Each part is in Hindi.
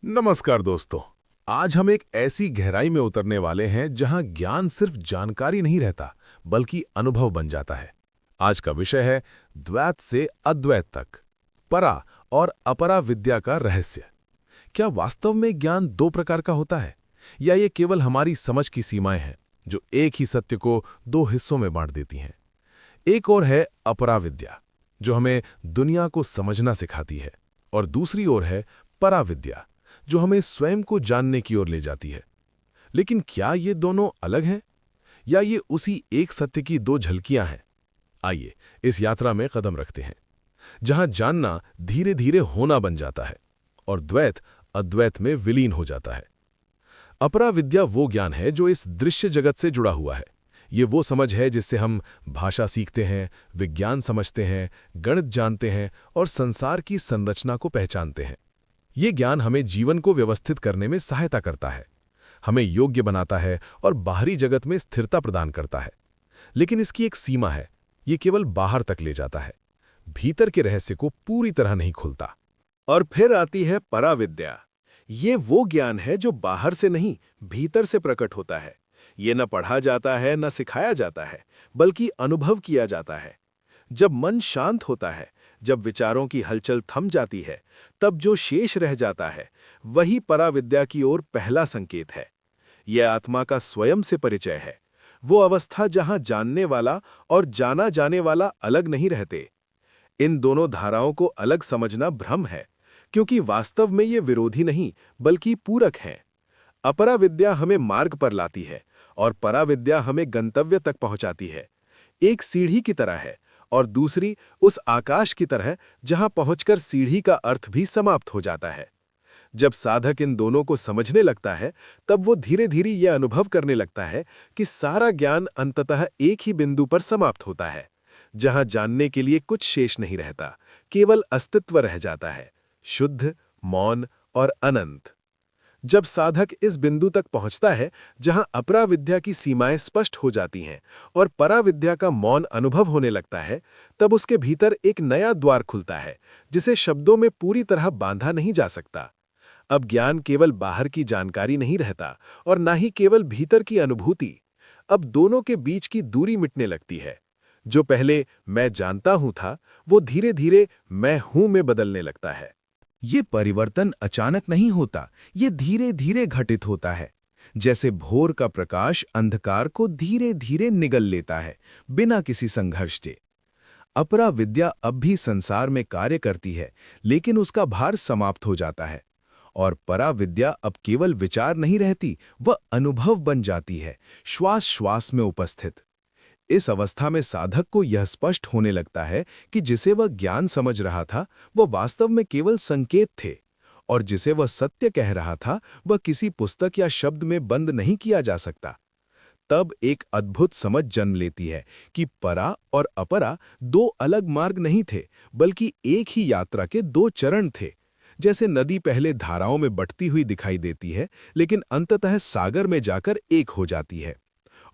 नमस्कार दोस्तों। आज हम एक ऐसी गहराई में उतरने वाले हैं जहां ज्ञान सिर्फ जानकारी नहीं रहता बल्कि अनुभव बन जाता है। आज का विषय है द्वैत से अद्वैत तक, परा और अपरा विद्या का रहस्य। क्या वास्तव में ज्ञान दो प्रकार का होता है या ये केवल हमारी समझ की सीमाएं हैं जो एक ही सत्य को दो हिस्सों में बांट देती हैं? एक और है अपरा विद्या जो हमें दुनिया को समझना सिखाती है, और दूसरी ओर है परा विद्या जो हमें स्वयं को जानने की ओर ले जाती है। लेकिन क्या ये दोनों अलग हैं या ये उसी एक सत्य की दो झलकियां हैं? आइए इस यात्रा में कदम रखते हैं जहां जानना धीरे धीरे होना बन जाता है और द्वैत अद्वैत में विलीन हो जाता है। अपरा विद्या वो ज्ञान है जो इस दृश्य जगत से जुड़ा हुआ है। ये वो समझ है जिससे हम भाषा सीखते हैं, विज्ञान समझते हैं, गणित जानते हैं और संसार की संरचना को पहचानते हैं। ये ज्ञान हमें जीवन को व्यवस्थित करने में सहायता करता है, हमें योग्य बनाता है और बाहरी जगत में स्थिरता प्रदान करता है। लेकिन इसकी एक सीमा है, ये केवल बाहर तक ले जाता है, भीतर के रहस्य को पूरी तरह नहीं खुलता। और फिर आती है पराविद्या। ये वो ज्ञान है जो बाहर से नहीं, भीतर से प्रकट होता है। ये न पढ़ा जाता है न सिखाया जाता है, बल्कि अनुभव किया जाता है। जब मन शांत होता है, जब विचारों की हलचल थम जाती है, तब जो शेष रह जाता है वही पराविद्या की ओर पहला संकेत है। यह आत्मा का स्वयं से परिचय है, वो अवस्था जहां जानने वाला और जाना जाने वाला अलग नहीं रहते। इन दोनों धाराओं को अलग समझना भ्रम है, क्योंकि वास्तव में ये विरोधी नहीं बल्कि पूरक हैं। अपराविद्या हमें मार्ग पर लाती है और पराविद्या हमें गंतव्य तक पहुंचाती है। एक सीढ़ी की तरह है और दूसरी उस आकाश की तरह जहां पहुंचकर सीढ़ी का अर्थ भी समाप्त हो जाता है। जब साधक इन दोनों को समझने लगता है, तब वो धीरे धीरे यह अनुभव करने लगता है कि सारा ज्ञान अंततः एक ही बिंदु पर समाप्त होता है, जहां जानने के लिए कुछ शेष नहीं रहता, केवल अस्तित्व रह जाता है, शुद्ध, मौन और अनंत। जब साधक इस बिंदु तक पहुंचता है जहां अपराविद्या की सीमाएं स्पष्ट हो जाती हैं और पराविद्या का मौन अनुभव होने लगता है, तब उसके भीतर एक नया द्वार खुलता है जिसे शब्दों में पूरी तरह बांधा नहीं जा सकता। अब ज्ञान केवल बाहर की जानकारी नहीं रहता और ना ही केवल भीतर की अनुभूति। अब दोनों के बीच की दूरी मिटने लगती है। जो पहले मैं जानता हूं था, वो धीरे धीरे मैं हूं में बदलने लगता है। ये परिवर्तन अचानक नहीं होता, ये धीरे धीरे घटित होता है। जैसे भोर का प्रकाश अंधकार को धीरे धीरे निगल लेता है, बिना किसी संघर्ष के। अपरा विद्या अब भी संसार में कार्य करती है, लेकिन उसका भार समाप्त हो जाता है। और परा विद्या अब केवल विचार नहीं रहती, वह अनुभव बन जाती है, श्वास श्वास में उपस्थित। इस अवस्था में साधक को यह स्पष्ट होने लगता है कि जिसे वह ज्ञान समझ रहा था, वह वास्तव में केवल संकेत थे, और जिसे वह सत्य कह रहा था, वह किसी पुस्तक या शब्द में बंद नहीं किया जा सकता। तब एक अद्भुत समझ जन्म लेती है कि परा और अपरा दो अलग मार्ग नहीं थे, बल्कि एक ही यात्रा के दो चरण थे। जैसे नदी पहले धाराओं में बटती हुई दिखाई देती है, लेकिन अंततः सागर में जाकर एक हो जाती है।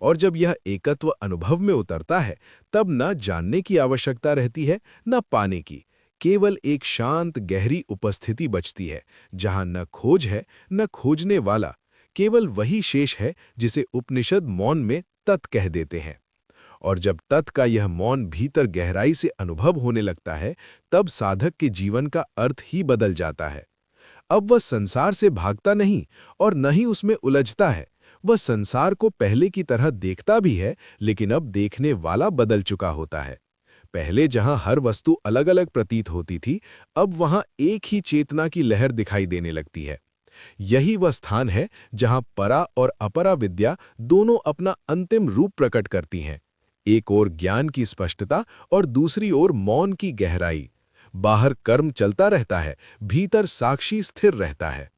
और जब यह एकत्व अनुभव में उतरता है, तब न जानने की आवश्यकता रहती है, न पाने की। केवल एक शांत गहरी उपस्थिति बचती है, जहां न खोज है न खोजने वाला, केवल वही शेष है जिसे उपनिषद मौन में तत् कह देते हैं। और जब तत् का यह मौन भीतर गहराई से अनुभव होने लगता है, तब साधक के जीवन का अर्थ ही बदल जाता है। अब वह संसार से भागता नहीं और न ही उसमें उलझता है। वह संसार को पहले की तरह देखता भी है, लेकिन अब देखने वाला बदल चुका होता है। पहले जहां हर वस्तु अलग अलग प्रतीत होती थी, अब वहां एक ही चेतना की लहर दिखाई देने लगती है। यही वह स्थान है जहां परा और अपरा विद्या दोनों अपना अंतिम रूप प्रकट करती हैं। एक ओर ज्ञान की स्पष्टता और दूसरी ओर मौन की गहराई। बाहर कर्म चलता रहता है, भीतर साक्षी स्थिर रहता है।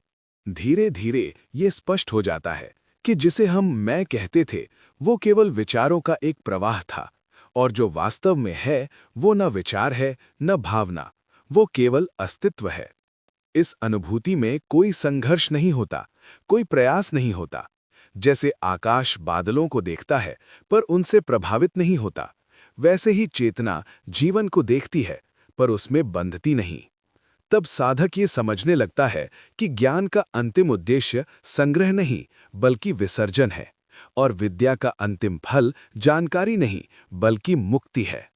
धीरे धीरे ये स्पष्ट हो जाता है कि जिसे हम मैं कहते थे, वो केवल विचारों का एक प्रवाह था, और जो वास्तव में है वो न विचार है न भावना, वो केवल अस्तित्व है। इस अनुभूति में कोई संघर्ष नहीं होता, कोई प्रयास नहीं होता। जैसे आकाश बादलों को देखता है पर उनसे प्रभावित नहीं होता, वैसे ही चेतना जीवन को देखती है पर उसमें बंधती नहीं। तब साधक ये समझने लगता है कि ज्ञान का अंतिम उद्देश्य संग्रह नहीं बल्कि विसर्जन है, और विद्या का अंतिम फल जानकारी नहीं बल्कि मुक्ति है।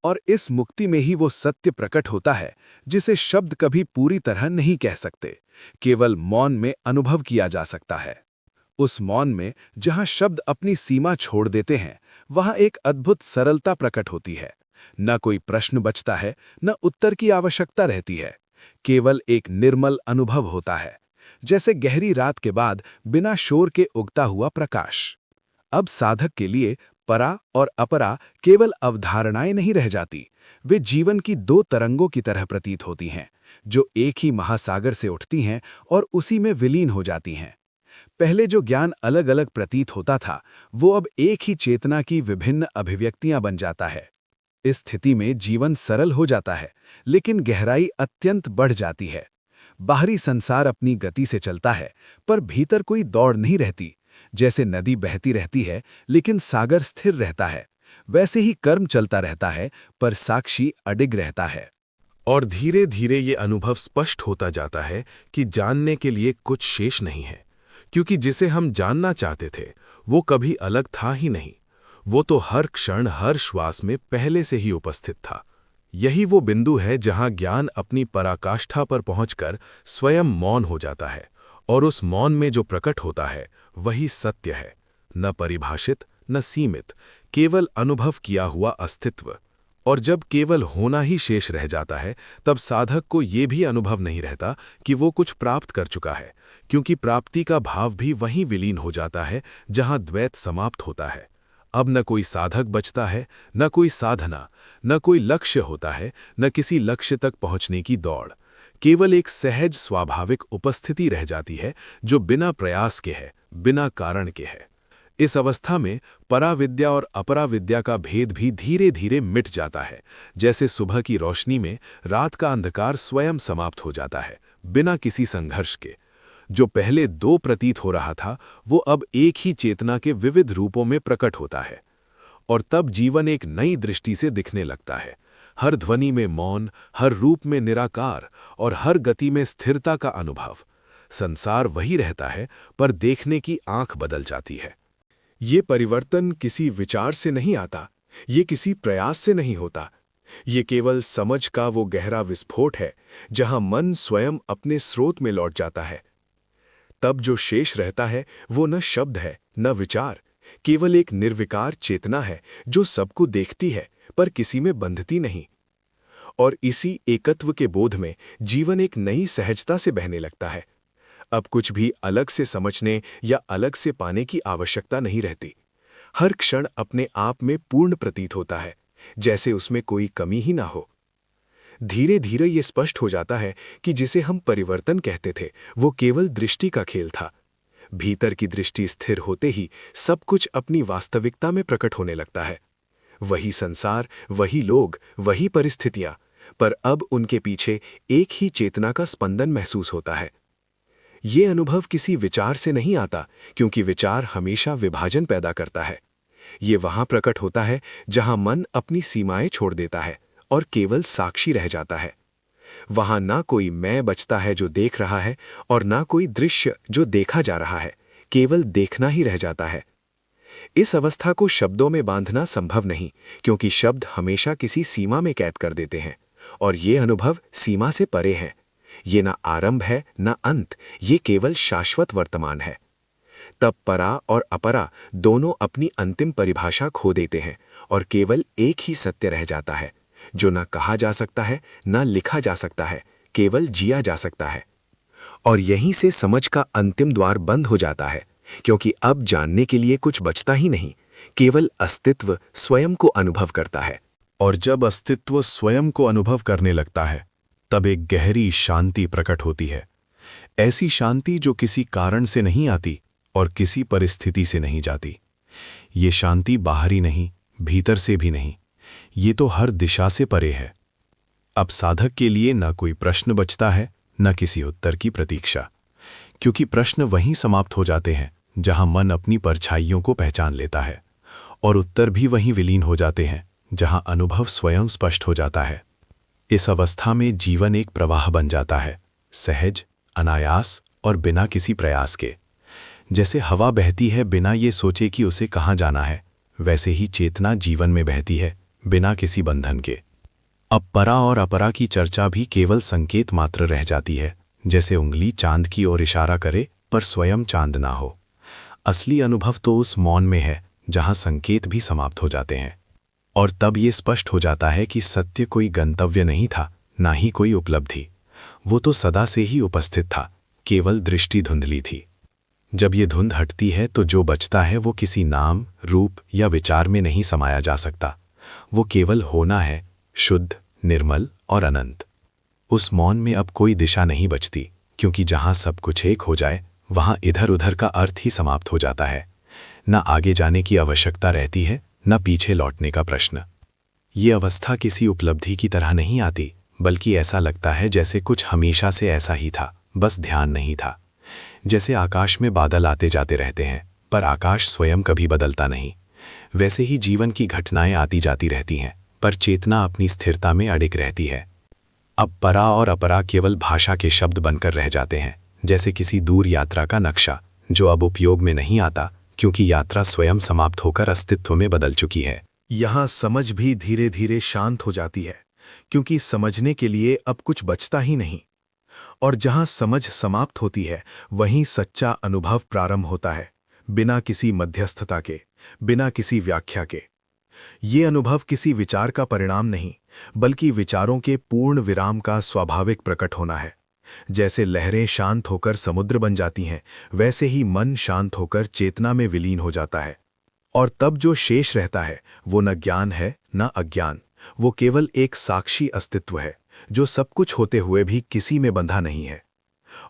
और इस मुक्ति में ही वो सत्य प्रकट होता है जिसे शब्द कभी पूरी तरह नहीं कह सकते, केवल मौन में अनुभव किया जा सकता है। उस मौन में जहां शब्द अपनी सीमा छोड़ देते हैं, वहां एक अद्भुत सरलता प्रकट होती है। न कोई प्रश्न बचता है, न उत्तर की आवश्यकता रहती है, केवल एक निर्मल अनुभव होता है, जैसे गहरी रात के बाद बिना शोर के उगता हुआ प्रकाश। अब साधक के लिए परा और अपरा केवल अवधारणाएं नहीं रह जाती, वे जीवन की दो तरंगों की तरह प्रतीत होती हैं, जो एक ही महासागर से उठती हैं और उसी में विलीन हो जाती हैं। पहले जो ज्ञान अलग अलग प्रतीत होता था, वो अब एक ही चेतना की विभिन्न अभिव्यक्तियां बन जाता है। इस स्थिति में जीवन सरल हो जाता है, लेकिन गहराई अत्यंत बढ़ जाती है। बाहरी संसार अपनी गति से चलता है, पर भीतर कोई दौड़ नहीं रहती। जैसे नदी बहती रहती है लेकिन सागर स्थिर रहता है, वैसे ही कर्म चलता रहता है पर साक्षी अडिग रहता है। और धीरे धीरे ये अनुभव स्पष्ट होता जाता है कि जानने के लिए कुछ शेष नहीं है, क्योंकि जिसे हम जानना चाहते थे वो कभी अलग था ही नहीं। वो तो हर क्षण हर श्वास में पहले से ही उपस्थित था। यही वो बिंदु है जहां ज्ञान अपनी पराकाष्ठा पर पहुंचकर स्वयं मौन हो जाता है, और उस मौन में जो प्रकट होता है वही सत्य है, न परिभाषित न सीमित, केवल अनुभव किया हुआ अस्तित्व। और जब केवल होना ही शेष रह जाता है, तब साधक को ये भी अनुभव नहीं रहता कि वो कुछ प्राप्त कर चुका है, क्योंकि प्राप्ति का भाव भी वहीं विलीन हो जाता है जहां द्वैत समाप्त होता है। अब न कोई साधक बचता है, न कोई साधना, न कोई लक्ष्य होता है, न किसी लक्ष्य तक पहुंचने की दौड़। केवल एक सहज स्वाभाविक उपस्थिति रह जाती है जो बिना प्रयास के है, बिना कारण के है। इस अवस्था में पराविद्या और अपराविद्या का भेद भी धीरे धीरे मिट जाता है, जैसे सुबह की रोशनी में रात का अंधकार स्वयं समाप्त हो जाता है, बिना किसी संघर्ष के। जो पहले दो प्रतीत हो रहा था, वो अब एक ही चेतना के विविध रूपों में प्रकट होता है। और तब जीवन एक नई दृष्टि से दिखने लगता है। हर ध्वनि में मौन, हर रूप में निराकार और हर गति में स्थिरता का अनुभव। संसार वही रहता है, पर देखने की आंख बदल जाती है। ये परिवर्तन किसी विचार से नहीं आता, ये किसी प्रयास से नहीं होता। ये केवल समझ का वो गहरा विस्फोट है जहां मन स्वयं अपने स्रोत में लौट जाता है। तब जो शेष रहता है वो न शब्द है न विचार, केवल एक निर्विकार चेतना है जो सबको देखती है पर किसी में बंधती नहीं। और इसी एकत्व के बोध में जीवन एक नई सहजता से बहने लगता है। अब कुछ भी अलग से समझने या अलग से पाने की आवश्यकता नहीं रहती। हर क्षण अपने आप में पूर्ण प्रतीत होता है, जैसे उसमें कोई कमी ही ना हो। धीरे धीरे ये स्पष्ट हो जाता है कि जिसे हम परिवर्तन कहते थे वो केवल दृष्टि का खेल था। भीतर की दृष्टि स्थिर होते ही सब कुछ अपनी वास्तविकता में प्रकट होने लगता है। वही संसार, वही लोग, वही परिस्थितियां, पर अब उनके पीछे एक ही चेतना का स्पंदन महसूस होता है। ये अनुभव किसी विचार से नहीं आता, क्योंकि विचार हमेशा विभाजन पैदा करता है। ये वहां प्रकट होता है जहां मन अपनी सीमाएं छोड़ देता है और केवल साक्षी रह जाता है। वहां ना कोई मैं बचता है जो देख रहा है और ना कोई दृश्य जो देखा जा रहा है, केवल देखना ही रह जाता है। इस अवस्था को शब्दों में बांधना संभव नहीं, क्योंकि शब्द हमेशा किसी सीमा में कैद कर देते हैं, और ये अनुभव सीमा से परे है। ये ना आरंभ है ना अंत, ये केवल शाश्वत वर्तमान है। तब परा और अपरा दोनों अपनी अंतिम परिभाषा खो देते हैं और केवल एक ही सत्य रह जाता है, जो ना कहा जा सकता है ना लिखा जा सकता है, केवल जिया जा सकता है। और यहीं से समझ का अंतिम द्वार बंद हो जाता है, क्योंकि अब जानने के लिए कुछ बचता ही नहीं, केवल अस्तित्व स्वयं को अनुभव करता है। और जब अस्तित्व स्वयं को अनुभव करने लगता है, तब एक गहरी शांति प्रकट होती है। ऐसी शांति जो किसी कारण से नहीं आती और किसी परिस्थिति से नहीं जाती। ये शांति बाहरी नहीं, भीतर से भी नहीं, ये तो हर दिशा से परे है। अब साधक के लिए न कोई प्रश्न बचता है, न किसी उत्तर की प्रतीक्षा, क्योंकि प्रश्न वहीं समाप्त हो जाते हैं जहां मन अपनी परछाइयों को पहचान लेता है, और उत्तर भी वहीं विलीन हो जाते हैं जहां अनुभव स्वयं स्पष्ट हो जाता है। इस अवस्था में जीवन एक प्रवाह बन जाता है, सहज, अनायास और बिना किसी प्रयास के। जैसे हवा बहती है बिना ये सोचे कि उसे कहाँ जाना है, वैसे ही चेतना जीवन में बहती है बिना किसी बंधन के। अब परा और अपरा की चर्चा भी केवल संकेत मात्र रह जाती है, जैसे उंगली चांद की ओर इशारा करे पर स्वयं चांद ना हो। असली अनुभव तो उस मौन में है जहां संकेत भी समाप्त हो जाते हैं, और तब ये स्पष्ट हो जाता है कि सत्य कोई गंतव्य नहीं था, ना ही कोई उपलब्धि। वो तो सदा से ही उपस्थित था, केवल दृष्टि धुंधली थी। जब ये धुंध हटती है तो जो बचता है वो किसी नाम, रूप या विचार में नहीं समाया जा सकता। वो केवल होना है, शुद्ध, निर्मल और अनंत। उस मौन में अब कोई दिशा नहीं बचती, क्योंकि जहां सब कुछ एक हो जाए वहां इधर उधर का अर्थ ही समाप्त हो जाता है। न आगे जाने की आवश्यकता रहती है, न पीछे लौटने का प्रश्न। ये अवस्था किसी उपलब्धि की तरह नहीं आती, बल्कि ऐसा लगता है जैसे कुछ हमेशा से ऐसा ही था, बस ध्यान नहीं था। जैसे आकाश में बादल आते जाते रहते हैं, पर आकाश स्वयं कभी बदलता नहीं। वैसे ही जीवन की घटनाएं आती जाती रहती हैं, पर चेतना अपनी स्थिरता में अडिग रहती है। अब परा और अपरा केवल भाषा के शब्द बनकर रह जाते हैं, जैसे किसी दूर यात्रा का नक्शा जो अब उपयोग में नहीं आता, क्योंकि यात्रा स्वयं समाप्त होकर अस्तित्व में बदल चुकी है। यहाँ समझ भी धीरे धीरे शांत हो जाती है, क्योंकि समझने के लिए अब कुछ बचता ही नहीं। और जहां समझ समाप्त होती है वहीं सच्चा अनुभव प्रारंभ होता है, बिना किसी मध्यस्थता के, बिना किसी व्याख्या के। ये अनुभव किसी विचार का परिणाम नहीं, बल्कि विचारों के पूर्ण विराम का स्वाभाविक प्रकट होना है। जैसे लहरें शांत होकर समुद्र बन जाती हैं, वैसे ही मन शांत होकर चेतना में विलीन हो जाता है। और तब जो शेष रहता है वो न ज्ञान है न अज्ञान, वो केवल एक साक्षी अस्तित्व है जो सब कुछ होते हुए भी किसी में बंधा नहीं है।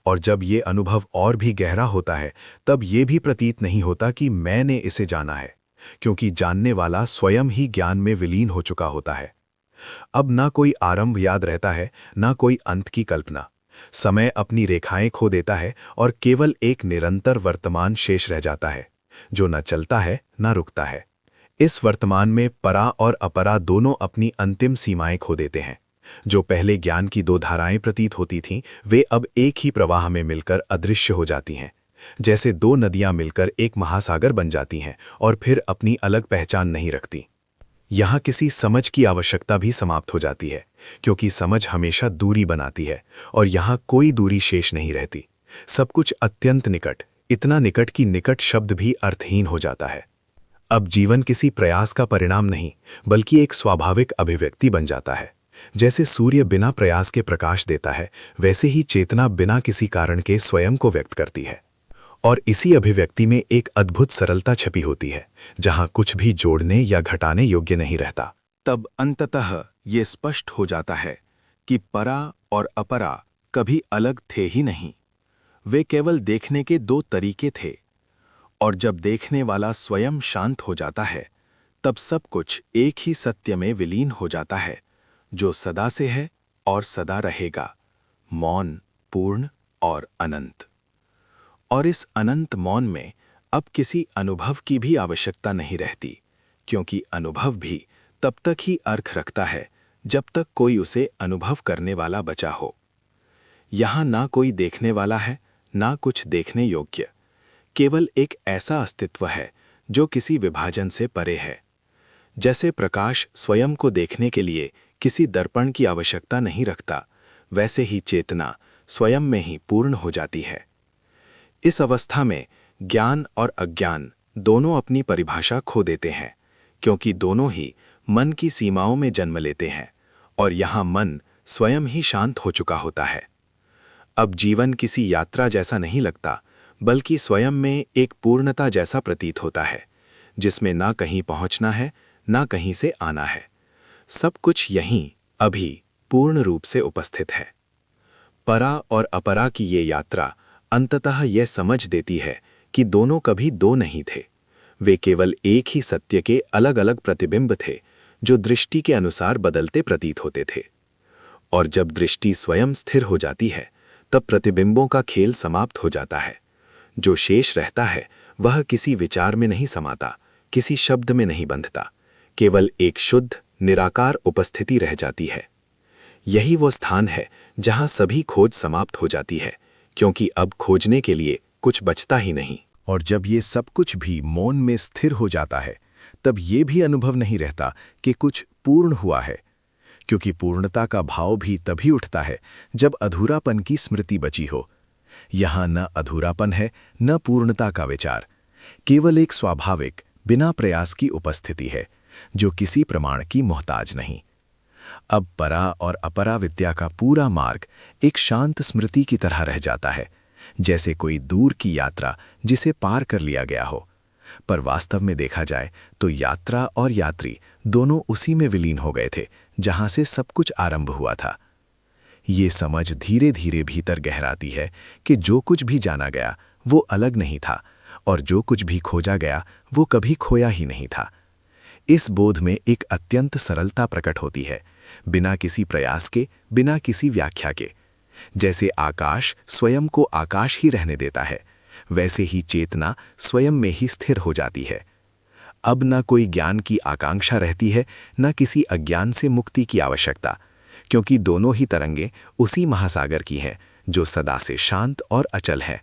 और जब ये अनुभव और भी गहरा होता है, तब ये भी प्रतीत नहीं होता कि मैंने इसे जाना है, क्योंकि जानने वाला स्वयं ही ज्ञान में विलीन हो चुका होता है। अब ना कोई आरंभ याद रहता है, ना कोई अंत की कल्पना। समय अपनी रेखाएं खो देता है और केवल एक निरंतर वर्तमान शेष रह जाता है, जो न चलता है न रुकता है। इस वर्तमान में परा और अपरा दोनों अपनी अंतिम सीमाएं खो देते हैं। जो पहले ज्ञान की दो धाराएं प्रतीत होती थीं, वे अब एक ही प्रवाह में मिलकर अदृश्य हो जाती हैं। जैसे दो नदियां मिलकर एक महासागर बन जाती हैं और फिर अपनी अलग पहचान नहीं रखती। यहाँ किसी समझ की आवश्यकता भी समाप्त हो जाती है, क्योंकि समझ हमेशा दूरी बनाती है और यहाँ कोई दूरी शेष नहीं रहती। सब कुछ अत्यंत निकट, इतना निकट कि निकट शब्द भी अर्थहीन हो जाता है। अब जीवन किसी प्रयास का परिणाम नहीं, बल्कि एक स्वाभाविक अभिव्यक्ति बन जाता है। जैसे सूर्य बिना प्रयास के प्रकाश देता है, वैसे ही चेतना बिना किसी कारण के स्वयं को व्यक्त करती है। और इसी अभिव्यक्ति में एक अद्भुत सरलता छपी होती है, जहां कुछ भी जोड़ने या घटाने योग्य नहीं रहता। तब अंततः ये स्पष्ट हो जाता है कि परा और अपरा कभी अलग थे ही नहीं। वे केवल देखने के दो तरीके थे। और जब देखने वाला स्वयं शांत हो जाता है, तब सब कुछ एक ही सत्य में विलीन हो जाता है, जो सदा से है और सदा रहेगा, मौन, पूर्ण और अनंत। और इस अनंत मौन में अब किसी अनुभव की भी आवश्यकता नहीं रहती, क्योंकि अनुभव भी तब तक ही अर्थ रखता है जब तक कोई उसे अनुभव करने वाला बचा हो। यहाँ ना कोई देखने वाला है, ना कुछ देखने योग्य, केवल एक ऐसा अस्तित्व है जो किसी विभाजन से परे है। जैसे प्रकाश स्वयं को देखने के लिए किसी दर्पण की आवश्यकता नहीं रखता, वैसे ही चेतना स्वयं में ही पूर्ण हो जाती है। इस अवस्था में ज्ञान और अज्ञान दोनों अपनी परिभाषा खो देते हैं, क्योंकि दोनों ही मन की सीमाओं में जन्म लेते हैं और यहाँ मन स्वयं ही शांत हो चुका होता है। अब जीवन किसी यात्रा जैसा नहीं लगता, बल्कि स्वयं में एक पूर्णता जैसा प्रतीत होता है, जिसमें ना कहीं पहुँचना है, ना कहीं से आना है। सब कुछ यहीं अभी पूर्ण रूप से उपस्थित है। परा और अपरा की ये यात्रा अंततः यह समझ देती है कि दोनों कभी दो नहीं थे। वे केवल एक ही सत्य के अलग अलग प्रतिबिंब थे, जो दृष्टि के अनुसार बदलते प्रतीत होते थे। और जब दृष्टि स्वयं स्थिर हो जाती है, तब प्रतिबिंबों का खेल समाप्त हो जाता है। जो शेष रहता है वह किसी विचार में नहीं समाता, किसी शब्द में नहीं बंधता, केवल एक शुद्ध निराकार उपस्थिति रह जाती है। यही वो स्थान है जहां सभी खोज समाप्त हो जाती है, क्योंकि अब खोजने के लिए कुछ बचता ही नहीं। और जब ये सब कुछ भी मौन में स्थिर हो जाता है, तब ये भी अनुभव नहीं रहता कि कुछ पूर्ण हुआ है, क्योंकि पूर्णता का भाव भी तभी उठता है जब अधूरापन की स्मृति बची हो। यहाँ न अधूरापन है, न पूर्णता का विचार, केवल एक स्वाभाविक, बिना प्रयास की उपस्थिति है, जो किसी प्रमाण की मोहताज नहीं। अब परा और अपरा विद्या का पूरा मार्ग एक शांत स्मृति की तरह रह जाता है, जैसे कोई दूर की यात्रा जिसे पार कर लिया गया हो। पर वास्तव में देखा जाए तो यात्रा और यात्री दोनों उसी में विलीन हो गए थे जहां से सब कुछ आरंभ हुआ था। ये समझ धीरे धीरे भीतर गहराती है कि जो कुछ भी जाना गया वो अलग नहीं था, और जो कुछ भी खोजा गया वो कभी खोया ही नहीं था। इस बोध में एक अत्यंत सरलता प्रकट होती है, बिना किसी प्रयास के, बिना किसी व्याख्या के। जैसे आकाश स्वयं को आकाश ही रहने देता है, वैसे ही चेतना स्वयं में ही स्थिर हो जाती है। अब न कोई ज्ञान की आकांक्षा रहती है, न किसी अज्ञान से मुक्ति की आवश्यकता, क्योंकि दोनों ही तरंगे उसी महासागर की हैं जो सदा से शांत और अचल है।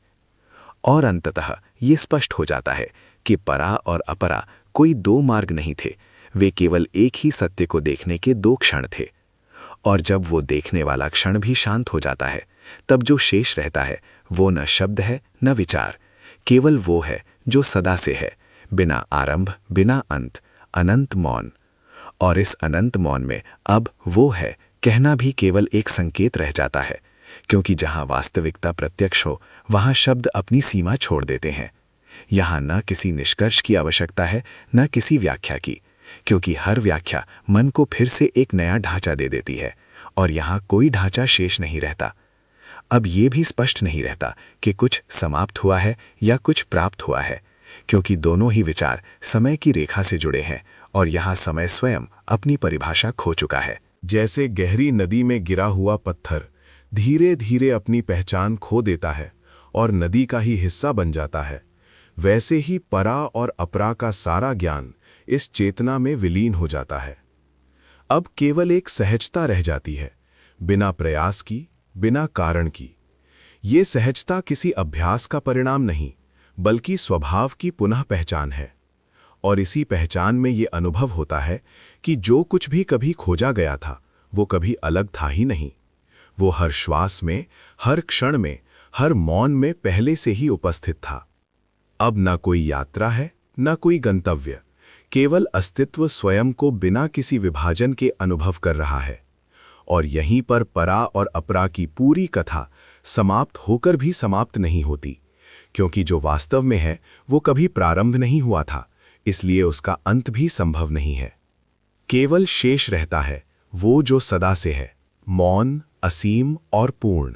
और अंततः ये स्पष्ट हो जाता है कि परा और अपरा कोई दो मार्ग नहीं थे, वे केवल एक ही सत्य को देखने के दो क्षण थे। और जब वो देखने वाला क्षण भी शांत हो जाता है, तब जो शेष रहता है वो न शब्द है न विचार, केवल वो है जो सदा से है, बिना आरंभ, बिना अंत, अनंत मौन। और इस अनंत मौन में अब वो है कहना भी केवल एक संकेत रह जाता है, क्योंकि जहां वास्तविकता प्रत्यक्ष हो वहां शब्द अपनी सीमा छोड़ देते हैं। यहाँ न किसी निष्कर्ष की आवश्यकता है, न किसी व्याख्या की, क्योंकि हर व्याख्या मन को फिर से एक नया ढांचा दे देती है, और यहाँ कोई ढांचा शेष नहीं रहता। अब ये भी स्पष्ट नहीं रहता कि कुछ समाप्त हुआ है या कुछ प्राप्त हुआ है, क्योंकि दोनों ही विचार समय की रेखा से जुड़े हैं, और यहाँ समय स्वयं अपनी परिभाषा खो चुका है। जैसे गहरी नदी में गिरा हुआ पत्थर धीरे धीरे अपनी पहचान खो देता है और नदी का ही हिस्सा बन जाता है, वैसे ही परा और अपरा का सारा ज्ञान इस चेतना में विलीन हो जाता है। अब केवल एक सहजता रह जाती है, बिना प्रयास की, बिना कारण की। ये सहजता किसी अभ्यास का परिणाम नहीं, बल्कि स्वभाव की पुनः पहचान है। और इसी पहचान में ये अनुभव होता है कि जो कुछ भी कभी खोजा गया था वो कभी अलग था ही नहीं। वो हर श्वास में, हर क्षण में, हर मौन में पहले से ही उपस्थित था। अब न कोई यात्रा है, न कोई गंतव्य, केवल अस्तित्व स्वयं को बिना किसी विभाजन के अनुभव कर रहा है। और यहीं पर परा और अपरा की पूरी कथा समाप्त होकर भी समाप्त नहीं होती, क्योंकि जो वास्तव में है वो कभी प्रारंभ नहीं हुआ था, इसलिए उसका अंत भी संभव नहीं है। केवल शेष रहता है वो जो सदा से है, मौन, असीम और पूर्ण।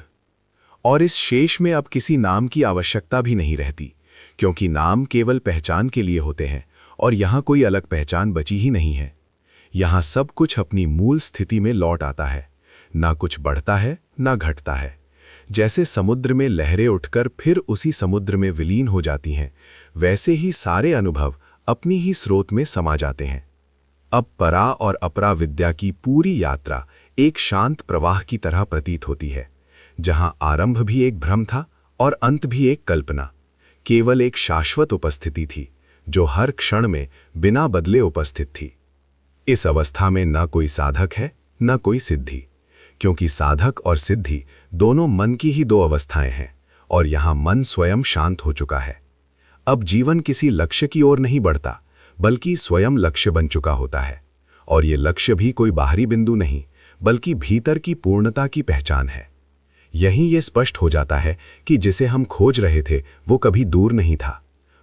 और इस शेष में अब किसी नाम की आवश्यकता भी नहीं रहती, क्योंकि नाम केवल पहचान के लिए होते हैं, और यहाँ कोई अलग पहचान बची ही नहीं है। यहाँ सब कुछ अपनी मूल स्थिति में लौट आता है, ना कुछ बढ़ता है ना घटता है। जैसे समुद्र में लहरें उठकर फिर उसी समुद्र में विलीन हो जाती हैं, वैसे ही सारे अनुभव अपनी ही स्रोत में समा जाते हैं। अब परा और अपरा विद्या की पूरी यात्रा एक शांत प्रवाह की तरह प्रतीत होती है, जहां आरंभ भी एक भ्रम था और अंत भी एक कल्पना, केवल एक शाश्वत उपस्थिति थी जो हर क्षण में बिना बदले उपस्थित थी। इस अवस्था में न कोई साधक है न कोई सिद्धि, क्योंकि साधक और सिद्धि दोनों मन की ही दो अवस्थाएं हैं, और यहाँ मन स्वयं शांत हो चुका है। अब जीवन किसी लक्ष्य की ओर नहीं बढ़ता, बल्कि स्वयं लक्ष्य बन चुका होता है, और ये लक्ष्य भी कोई बाहरी बिंदु नहीं, बल्कि भीतर की पूर्णता की पहचान है। यहीं ये स्पष्ट हो जाता है कि जिसे हम खोज रहे थे वो कभी दूर नहीं था,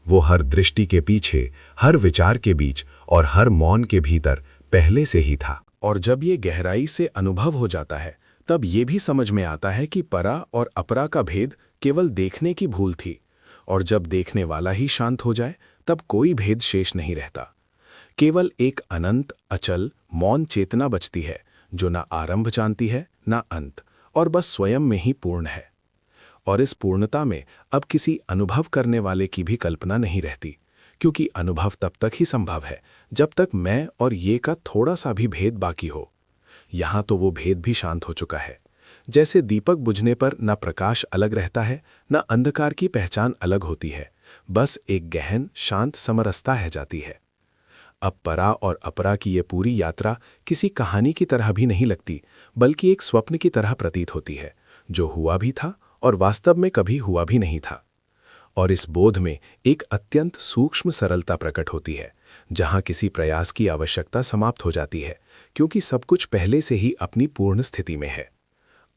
वो हर दृष्टि के पीछे, हर विचार के बीच और हर मौन के भीतर पहले से ही था। और जब ये गहराई से अनुभव हो जाता है, तब ये भी समझ में आता है कि परा और अपरा का भेद केवल देखने की भूल थी, और जब देखने वाला ही शांत हो जाए तब कोई भेद शेष नहीं रहता। केवल एक अनंत, अचल, मौन चेतना बचती है, जो ना आरंभ जानती है ना अंत, और बस स्वयं में ही पूर्ण है। और इस पूर्णता में अब किसी अनुभव करने वाले की भी कल्पना नहीं रहती, क्योंकि अनुभव तब तक ही संभव है जब तक मैं और ये का थोड़ा सा भी भेद बाकी हो। यहाँ तो वो भेद भी शांत हो चुका है। जैसे दीपक बुझने पर न प्रकाश अलग रहता है, न अंधकार की पहचान अलग होती है, बस एक गहन शांत समरसता है जाती है। अब परा और अपरा की ये पूरी यात्रा किसी कहानी की तरह भी नहीं लगती, बल्कि एक स्वप्न की तरह प्रतीत होती है, जो हुआ भी था और वास्तव में कभी हुआ भी नहीं था। और इस बोध में एक अत्यंत सूक्ष्म सरलता प्रकट होती है, जहां किसी प्रयास की आवश्यकता समाप्त हो जाती है, क्योंकि सब कुछ पहले से ही अपनी पूर्ण स्थिति में है।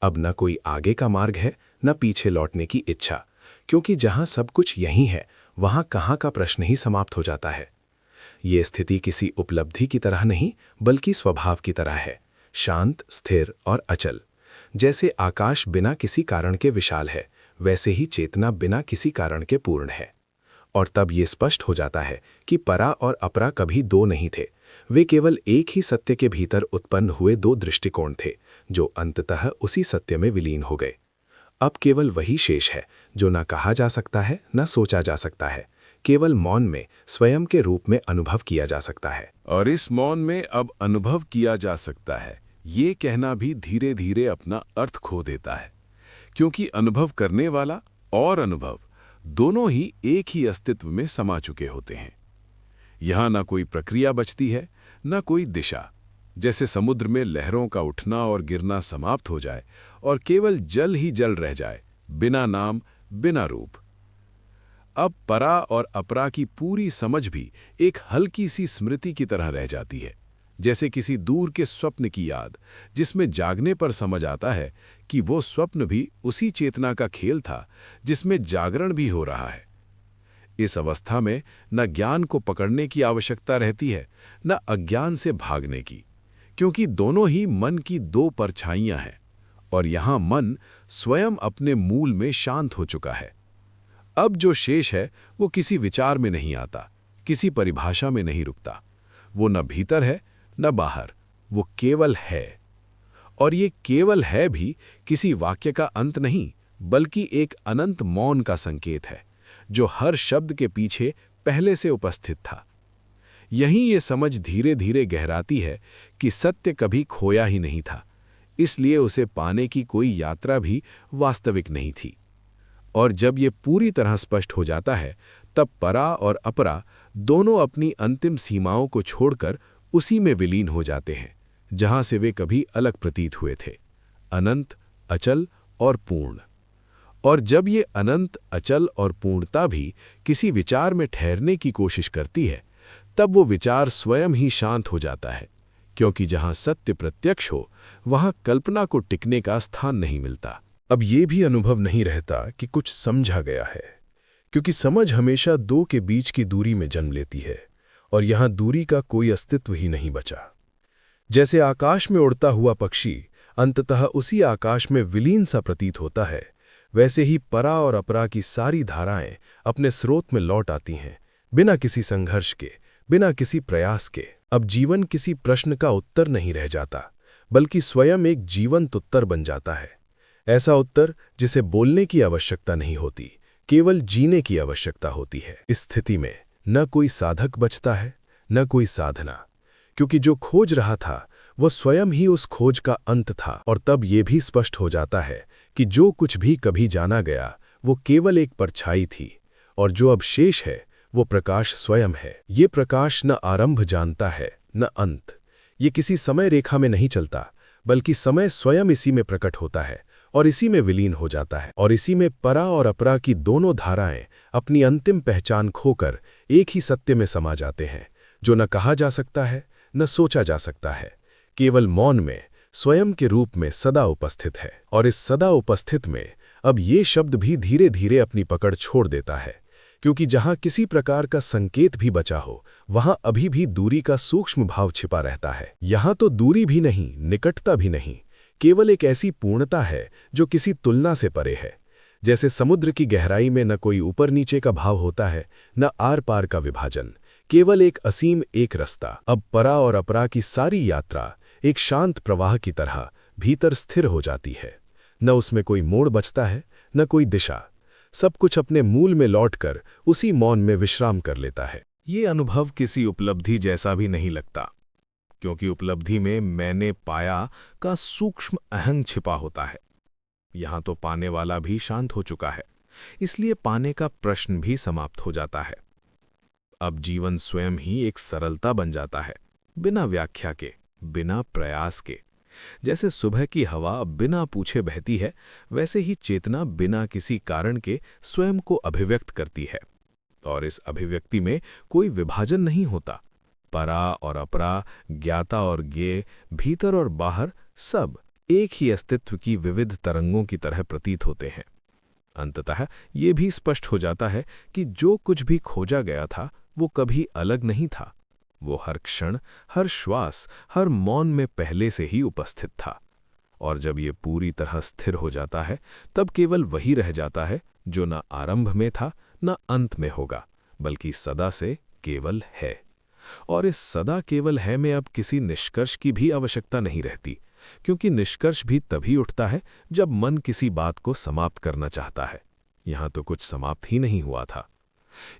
अब न कोई आगे का मार्ग है, न पीछे लौटने की इच्छा, क्योंकि जहां सब कुछ यहीं है, वहां कहाँ का प्रश्न ही समाप्त हो जाता है। ये स्थिति किसी उपलब्धि की तरह नहीं, बल्कि स्वभाव की तरह है, शांत, स्थिर और अचल। जैसे आकाश बिना किसी कारण के विशाल है, वैसे ही चेतना बिना किसी कारण के पूर्ण है। और तब ये स्पष्ट हो जाता है कि परा और अपरा कभी दो नहीं थे, वे केवल एक ही सत्य के भीतर उत्पन्न हुए दो दृष्टिकोण थे, जो अंततः उसी सत्य में विलीन हो गए। अब केवल वही शेष है जो न कहा जा सकता है, न सोचा जा सकता है, केवल मौन में स्वयं के रूप में अनुभव किया जा सकता है। और इस मौन में अब अनुभव किया जा सकता है, ये कहना भी धीरे धीरे अपना अर्थ खो देता है, क्योंकि अनुभव करने वाला और अनुभव दोनों ही एक ही अस्तित्व में समा चुके होते हैं। यहाँ न कोई प्रक्रिया बचती है, न कोई दिशा। जैसे समुद्र में लहरों का उठना और गिरना समाप्त हो जाए और केवल जल ही जल रह जाए, बिना नाम, बिना रूप। अब परा और अपरा की पूरी समझ भी एक हल्की सी स्मृति की तरह रह जाती है, जैसे किसी दूर के स्वप्न की याद, जिसमें जागने पर समझ आता है कि वो स्वप्न भी उसी चेतना का खेल था जिसमें जागरण भी हो रहा है। इस अवस्था में न ज्ञान को पकड़ने की आवश्यकता रहती है, न अज्ञान से भागने की, क्योंकि दोनों ही मन की दो परछाइयां हैं, और यहां मन स्वयं अपने मूल में शांत हो चुका है। अब जो शेष है वो किसी विचार में नहीं आता, किसी परिभाषा में नहीं रुकता। वो न भीतर है न बाहर, वो केवल है। और ये केवल है भी किसी वाक्य का अंत नहीं, बल्कि एक अनंत मौन का संकेत है, जो हर शब्द के पीछे पहले से उपस्थित था। यहीं ये समझ धीरे धीरे गहराती है कि सत्य कभी खोया ही नहीं था, इसलिए उसे पाने की कोई यात्रा भी वास्तविक नहीं थी। और जब ये पूरी तरह स्पष्ट हो जाता है, तब परा और अपरा दोनों अपनी अंतिम सीमाओं को छोड़कर उसी में विलीन हो जाते हैं, जहां से वे कभी अलग प्रतीत हुए थे, अनंत, अचल और पूर्ण। और जब ये अनंत, अचल और पूर्णता भी किसी विचार में ठहरने की कोशिश करती है, तब वो विचार स्वयं ही शांत हो जाता है, क्योंकि जहां सत्य प्रत्यक्ष हो, वहां कल्पना को टिकने का स्थान नहीं मिलता। अब ये भी अनुभव नहीं रहता कि कुछ समझा गया है, क्योंकि समझ हमेशा दो के बीच की दूरी में जन्म लेती है, और यहां दूरी का कोई अस्तित्व ही नहीं बचा। जैसे आकाश में उड़ता हुआ पक्षी अंततः उसी आकाश में विलीन सा प्रतीत होता है, वैसे ही परा और अपरा की सारी धाराएं अपने स्रोत में लौट आती हैं, बिना किसी संघर्ष के, बिना किसी प्रयास के। अब जीवन किसी प्रश्न का उत्तर नहीं रह जाता, बल्कि स्वयं एक जीवंत उत्तर बन जाता है। ऐसा उत्तर जिसे बोलने की आवश्यकता नहीं होती, केवल जीने की आवश्यकता होती है। इस स्थिति में न कोई साधक बचता है, न कोई साधना, क्योंकि जो खोज रहा था वो स्वयं ही उस खोज का अंत था। और तब ये भी स्पष्ट हो जाता है कि जो कुछ भी कभी जाना गया वो केवल एक परछाई थी, और जो अब शेष है वो प्रकाश स्वयं है। ये प्रकाश न आरंभ जानता है न अंत। ये किसी समय रेखा में नहीं चलता, बल्कि समय स्वयं इसी में प्रकट होता है और इसी में विलीन हो जाता है। और इसी में परा और अपरा की दोनों धाराएं अपनी अंतिम पहचान खोकर एक ही सत्य में समा जाते हैं, जो न कहा जा सकता है न सोचा जा सकता है, केवल मौन में स्वयं के रूप में सदा उपस्थित है। और इस सदा उपस्थित में अब ये शब्द भी धीरे धीरे अपनी पकड़ छोड़ देता है, क्योंकि जहां किसी प्रकार का संकेत भी बचा हो, वहां अभी भी दूरी का सूक्ष्म भाव छिपा रहता है। यहां तो दूरी भी नहीं, निकटता भी नहीं, केवल एक ऐसी पूर्णता है जो किसी तुलना से परे है। जैसे समुद्र की गहराई में न कोई ऊपर नीचे का भाव होता है, न आर पार का विभाजन, केवल एक असीम एक रास्ता। अब परा और अपरा की सारी यात्रा एक शांत प्रवाह की तरह भीतर स्थिर हो जाती है। न उसमें कोई मोड़ बचता है, न कोई दिशा। सब कुछ अपने मूल में लौटकर उसी मौन में विश्राम कर लेता है। ये अनुभव किसी उपलब्धि जैसा भी नहीं लगता, क्योंकि उपलब्धि में मैंने पाया का सूक्ष्म अहंग छिपा होता है। यहां तो पाने वाला भी शांत हो चुका है, इसलिए पाने का प्रश्न भी समाप्त हो जाता है। अब जीवन स्वयं ही एक सरलता बन जाता है, बिना व्याख्या के, बिना प्रयास के। जैसे सुबह की हवा बिना पूछे बहती है, वैसे ही चेतना बिना किसी कारण के स्वयं को अभिव्यक्त करती है। और इस अभिव्यक्ति में कोई विभाजन नहीं होता। परा और अपरा, ज्ञाता और ज्ञेय, भीतर और बाहर, सब एक ही अस्तित्व की विविध तरंगों की तरह प्रतीत होते हैं। अंततः ये भी स्पष्ट हो जाता है कि जो कुछ भी खोजा गया था वो कभी अलग नहीं था। वो हर क्षण, हर श्वास, हर मौन में पहले से ही उपस्थित था। और जब ये पूरी तरह स्थिर हो जाता है, तब केवल वही रह जाता है जो न आरंभ में था न अंत में होगा, बल्कि सदा से केवल है। और इस सदा केवल है में अब किसी निष्कर्ष की भी आवश्यकता नहीं रहती, क्योंकि निष्कर्ष भी तभी उठता है जब मन किसी बात को समाप्त करना चाहता है। यहां तो कुछ समाप्त ही नहीं हुआ था।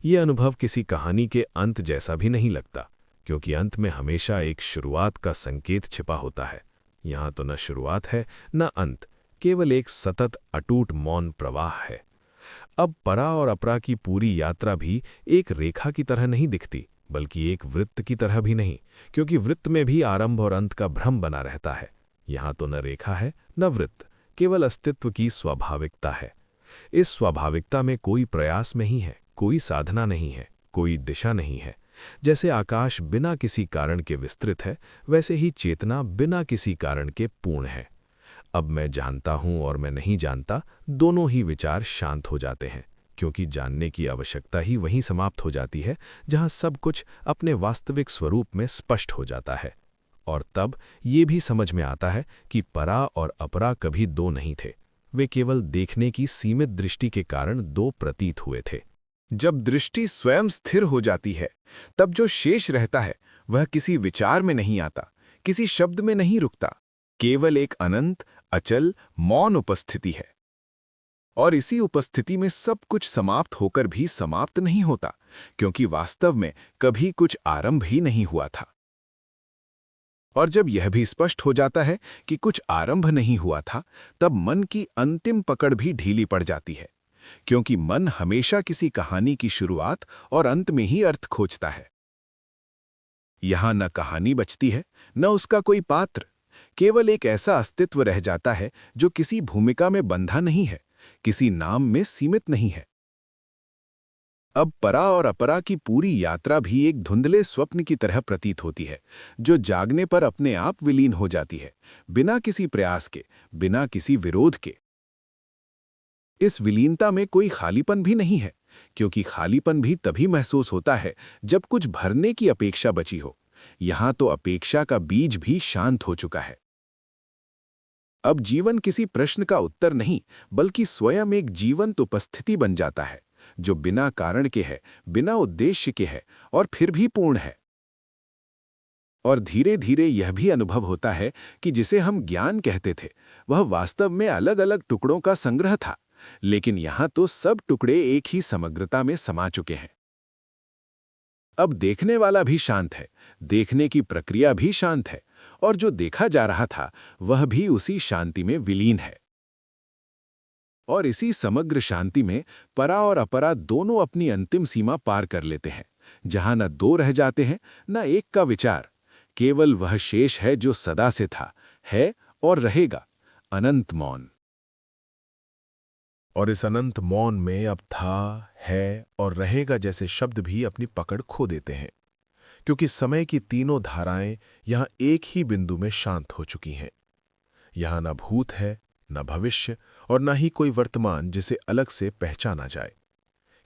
ये अनुभव किसी कहानी के अंत जैसा भी नहीं लगता, क्योंकि अंत में हमेशा एक शुरुआत का संकेत छिपा होता है। यहां तो न शुरुआत है न अंत, केवल एक सतत अटूट मौन प्रवाह है। अब परा और अपरा की पूरी यात्रा भी एक रेखा की तरह नहीं दिखती, बल्कि एक वृत्त की तरह भी नहीं, क्योंकि वृत्त में भी आरंभ और अंत का भ्रम बना रहता है। यहां तो न रेखा है न वृत्त, केवल अस्तित्व की स्वाभाविकता है। इस स्वाभाविकता में कोई प्रयास नहीं है, कोई साधना नहीं है, कोई दिशा नहीं है। जैसे आकाश बिना किसी कारण के विस्तृत है, वैसे ही चेतना बिना किसी कारण के पूर्ण है। अब मैं जानता हूं और मैं नहीं जानता, दोनों ही विचार शांत हो जाते हैं, क्योंकि जानने की आवश्यकता ही वहीं समाप्त हो जाती है जहां सब कुछ अपने वास्तविक स्वरूप में स्पष्ट हो जाता है। और तब ये भी समझ में आता है कि परा और अपरा कभी दो नहीं थे, वे केवल देखने की सीमित दृष्टि के कारण दो प्रतीत हुए थे। जब दृष्टि स्वयं स्थिर हो जाती है, तब जो शेष रहता है वह किसी विचार में नहीं आता, किसी शब्द में नहीं रुकता, केवल एक अनंत, अचल, मौन उपस्थिति है। और इसी उपस्थिति में सब कुछ समाप्त होकर भी समाप्त नहीं होता, क्योंकि वास्तव में कभी कुछ आरंभ ही नहीं हुआ था। और जब यह भी स्पष्ट हो जाता है कि कुछ आरंभ नहीं हुआ था, तब मन की अंतिम पकड़ भी ढीली पड़ जाती है, क्योंकि मन हमेशा किसी कहानी की शुरुआत और अंत में ही अर्थ खोजता है। यहां न कहानी बचती है, न उसका कोई पात्र, केवल एक ऐसा अस्तित्व रह जाता है जो किसी भूमिका में बंधा नहीं है, किसी नाम में सीमित नहीं है। अब परा और अपरा की पूरी यात्रा भी एक धुंधले स्वप्न की तरह प्रतीत होती है, जो जागने पर अपने आप विलीन हो जाती है, बिना किसी प्रयास के, बिना किसी विरोध के। इस विलीनता में कोई खालीपन भी नहीं है, क्योंकि खालीपन भी तभी महसूस होता है जब कुछ भरने की अपेक्षा बची हो। यहां तो अपेक्षा का बीज भी शांत हो चुका है। अब जीवन किसी प्रश्न का उत्तर नहीं, बल्कि स्वयं एक जीवंत उपस्थिति बन जाता है, जो बिना कारण के है, बिना उद्देश्य के है, और फिर भी पूर्ण है। और धीरे धीरे यह भी अनुभव होता है कि जिसे हम ज्ञान कहते थे, वह वास्तव में अलग अलग टुकड़ों का संग्रह था, लेकिन यहां तो सब टुकड़े एक ही समग्रता में समा चुके हैं। अब देखने वाला भी शांत है, देखने की प्रक्रिया भी शांत है, और जो देखा जा रहा था वह भी उसी शांति में विलीन है। और इसी समग्र शांति में परा और अपरा दोनों अपनी अंतिम सीमा पार कर लेते हैं, जहां न दो रह जाते हैं न एक का विचार, केवल वह शेष है जो सदा से था, है और रहेगा, अनंत मौन। और इस अनंत मौन में अब था, है और रहेगा जैसे शब्द भी अपनी पकड़ खो देते हैं, क्योंकि समय की तीनों धाराएं यहां एक ही बिंदु में शांत हो चुकी हैं। यहां न भूत है, न भविष्य, और न ही कोई वर्तमान जिसे अलग से पहचाना जाए।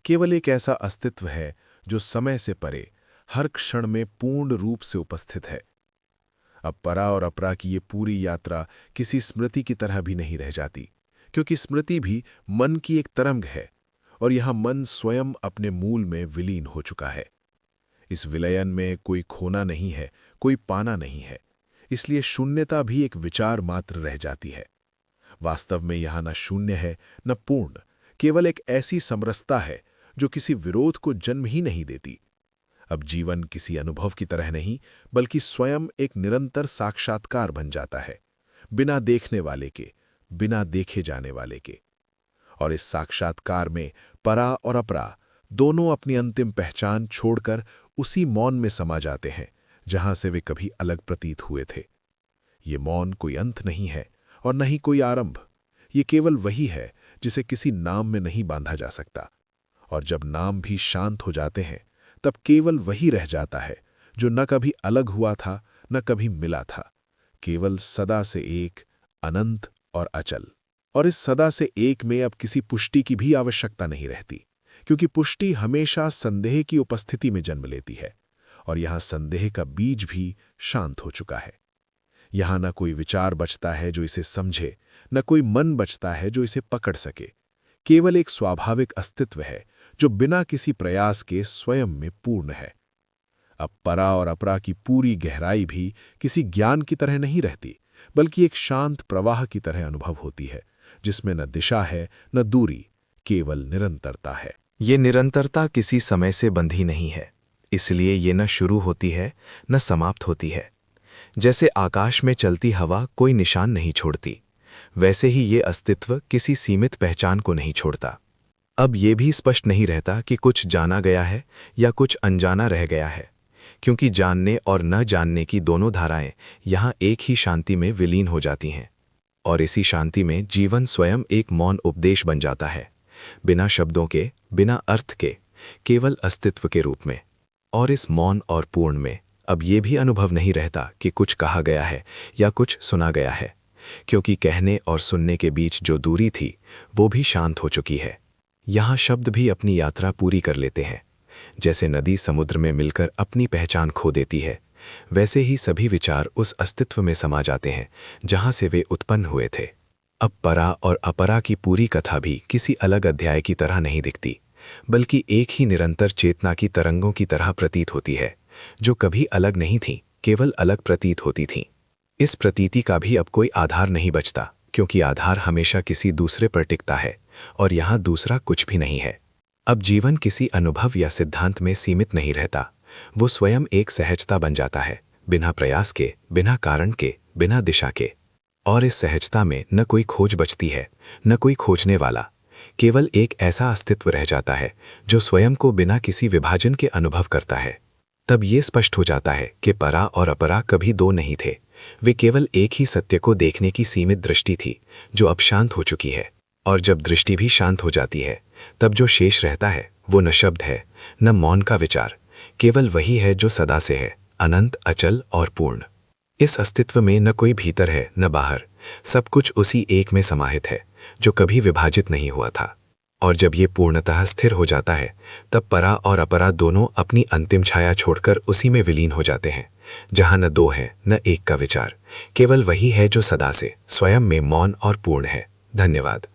केवल एक ऐसा अस्तित्व है जो समय से परे, हर क्षण में पूर्ण रूप से उपस्थित है। अब परा और अपरा की ये पूरी यात्रा किसी स्मृति की तरह भी नहीं रह जाती, क्योंकि स्मृति भी मन की एक तरंग है, और यहां मन स्वयं अपने मूल में विलीन हो चुका है। इस विलयन में कोई खोना नहीं है, कोई पाना नहीं है, इसलिए शून्यता भी एक विचार मात्र रह जाती है। वास्तव में यहां न शून्य है न पूर्ण, केवल एक ऐसी समरसता है जो किसी विरोध को जन्म ही नहीं देती। अब जीवन किसी अनुभव की तरह नहीं, बल्कि स्वयं एक निरंतर साक्षात्कार बन जाता है, बिना देखने वाले के, बिना देखे जाने वाले के। और इस साक्षात्कार में परा और अपरा दोनों अपनी अंतिम पहचान छोड़कर उसी मौन में समा जाते हैं जहां से वे कभी अलग प्रतीत हुए थे। ये मौन कोई अंत नहीं है और न ही कोई आरंभ। ये केवल वही है जिसे किसी नाम में नहीं बांधा जा सकता। और जब नाम भी शांत हो जाते हैं, तब केवल वही रह जाता है जो न कभी अलग हुआ था, न कभी मिला था, केवल सदा से एक, अनंत और अचल। और इस सदा से एक में अब किसी पुष्टि की भी आवश्यकता नहीं रहती, क्योंकि पुष्टि हमेशा संदेह की उपस्थिति में जन्म लेती है, और यहां संदेह का बीज भी शांत हो चुका है। यहां न कोई विचार बचता है जो इसे समझे, न कोई मन बचता है जो इसे पकड़ सके। केवल एक स्वाभाविक अस्तित्व है जो बिना किसी प्रयास के स्वयं में पूर्ण है। अब परा और अपरा की पूरी गहराई भी किसी ज्ञान की तरह नहीं रहती, बल्कि एक शांत प्रवाह की तरह अनुभव होती है, जिसमें न दिशा है न दूरी, केवल निरंतरता है। ये निरंतरता किसी समय से बंधी नहीं है, इसलिए ये न शुरू होती है न समाप्त होती है। जैसे आकाश में चलती हवा कोई निशान नहीं छोड़ती, वैसे ही ये अस्तित्व किसी सीमित पहचान को नहीं छोड़ता। अब ये भी स्पष्ट नहीं रहता कि कुछ जाना गया है या कुछ अनजाना रह गया है, क्योंकि जानने और न जानने की दोनों धाराएं यहाँ एक ही शांति में विलीन हो जाती हैं। और इसी शांति में जीवन स्वयं एक मौन उपदेश बन जाता है, बिना शब्दों के, बिना अर्थ के, केवल अस्तित्व के रूप में। और इस मौन और पूर्ण में अब ये भी अनुभव नहीं रहता कि कुछ कहा गया है या कुछ सुना गया है, क्योंकि कहने और सुनने के बीच जो दूरी थी वो भी शांत हो चुकी है। यहाँ शब्द भी अपनी यात्रा पूरी कर लेते हैं। जैसे नदी समुद्र में मिलकर अपनी पहचान खो देती है, वैसे ही सभी विचार उस अस्तित्व में समा जाते हैं जहाँ से वे उत्पन्न हुए थे। अब परा और अपरा की पूरी कथा भी किसी अलग अध्याय की तरह नहीं दिखती, बल्कि एक ही निरंतर चेतना की तरंगों की तरह प्रतीत होती है, जो कभी अलग नहीं थी, केवल अलग प्रतीत होती थीं। इस प्रतीति का भी अब कोई आधार नहीं बचता, क्योंकि आधार हमेशा किसी दूसरे पर टिकता है और यहाँ दूसरा कुछ भी नहीं है। अब जीवन किसी अनुभव या सिद्धांत में सीमित नहीं रहता, वो स्वयं एक सहजता बन जाता है, बिना प्रयास के, बिना कारण के, बिना दिशा के। और इस सहजता में न कोई खोज बचती है, न कोई खोजने वाला, केवल एक ऐसा अस्तित्व रह जाता है जो स्वयं को बिना किसी विभाजन के अनुभव करता है। तब ये स्पष्ट हो जाता है कि परा और अपरा कभी दो नहीं थे, वे केवल एक ही सत्य को देखने की सीमित दृष्टि थी, जो अब शांत हो चुकी है। और जब दृष्टि भी शांत हो जाती है, तब जो शेष रहता है वो न शब्द है, न मौन का विचार, केवल वही है जो सदा से है, अनंत, अचल और पूर्ण। इस अस्तित्व में न कोई भीतर है न बाहर, सब कुछ उसी एक में समाहित है, जो कभी विभाजित नहीं हुआ था। और जब ये पूर्णतः स्थिर हो जाता है, तब परा और अपरा दोनों अपनी अंतिम छाया छोड़कर उसी में विलीन हो जाते हैं, जहाँ न दो है न एक का विचार, केवल वही है जो सदा से स्वयं में मौन और पूर्ण है। धन्यवाद।